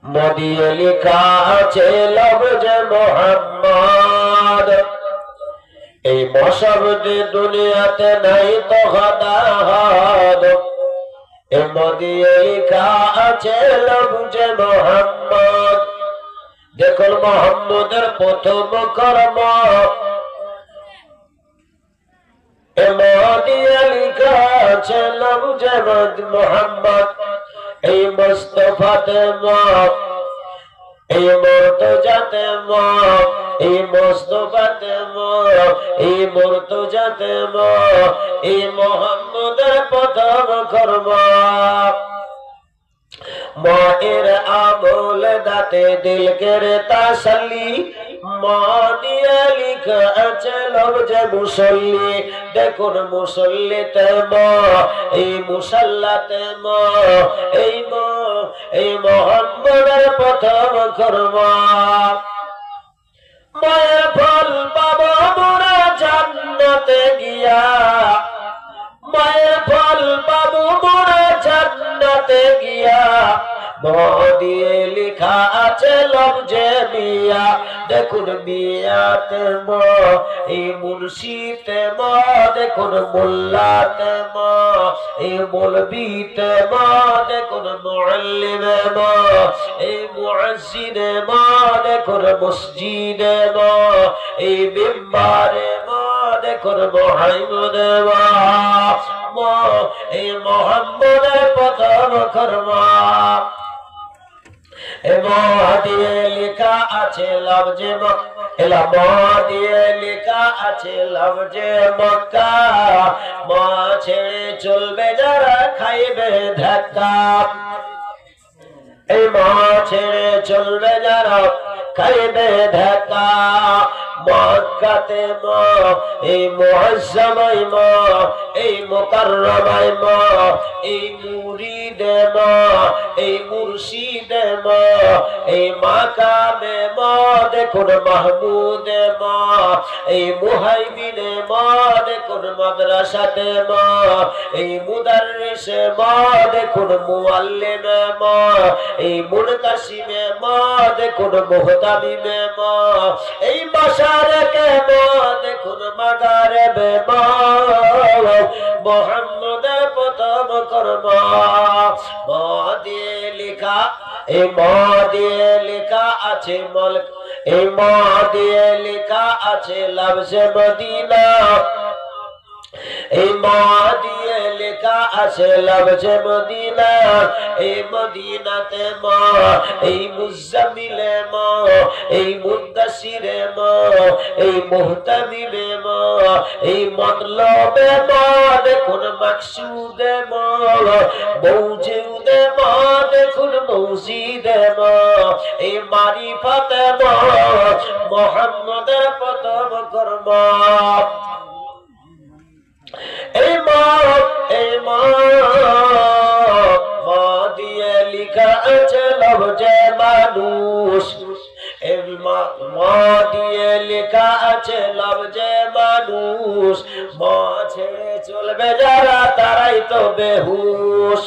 মদিয়ে লেখা আছে লফজে মোহাম্মদ। এই মশাবদে দুনিয়াতে নাই তো খোদাহদ। এই মদিয়ে লেখা আছে লফজে মোহাম্মদ। দেখুন মোহাম্মদের প্রথম কর্ম মদিয়ে লেখা আছে লফজে মোহাম্মদ। এই মুস্তাফাতে মত, এই মুর্তজাতে মত, এই মুস্তাফাতে মত, এই মুর্তজাতে মত, এই মুহাম্মদের প্রথম কর্ম। মায়ের আমল দাতে দিল করে তাসাল্লি। মদিয়ে লেখা আছে লফজে মুসল্লি। দেখুন মুসল্লিতে এই মুসাল্লাতে এই মুহাম্মদের প্রথম কর্ম। মায়ের ফল পাবো মোরা জান্নাতে গিয়া। মায়ের ফল পাবো মোরা জান্নাতে গিয়া। মদিয়ে লেখা আছে লফজে মিয়া। দেখুন মিয়াতে এই মুর্শিদে দেখুন মোল্লাতে এই মৌলবীতে দেখুন মুআল্লিমে এই মুআজ্জিনে দেখুন মসজিদে এই মিম্বারে দেখুন মুহাইমিনে এই মুহাম্মদের প্রথম কর্ম। মদিয়ে লেখা আছে লফজে মদিয়ে লেখা আছে লফজে মক্কা। মা ছেড়ে চলবে যারা খাইবে ধাক্কা। এই মা ছেড়ে চলবে যারা খাইবে ধাক্কা। মক্কাতে এই মুআজ্জামায় এই মুকাররমায় এই মুরিদে এই মুর্শিদে এই মাকামে দেখুন মাহমুদে এই মুহাইমিনে দেখুন মাদ্রাসাতে এই মুদাররিসে দেখুন মুআল্লিমে এই মুনকাশিমে দেখুন মুহতামিমে এই মাশারিকে দেখুন মাগারিবে মুহাম্মদের প্রথম কর্ম। মদিয়ে লেখা এই মদিয়ে লেখা আছে এই মদিয়ে লেখা আছে লফজে মদিনা। এই মদিয়ে লেখা আছে লফজে মদিনা। এই মদিনাতে এই মুজাম্মিলে এই মুদ্দাসিরে এই মুহতামিমে এই মতলবে দেখুন মাকসুদে মৌজুদে দেখুন মৌজিদে এই মারিফাতে মুহাম্মদের প্রথম কর্ম। এই মদিয়ে লেখা আছে লফজে মানুষ। মদিয়ে লেখা আছে লফজে মানুষ। ছেড়ে চলবে যারা তারাই তো বেহুশ।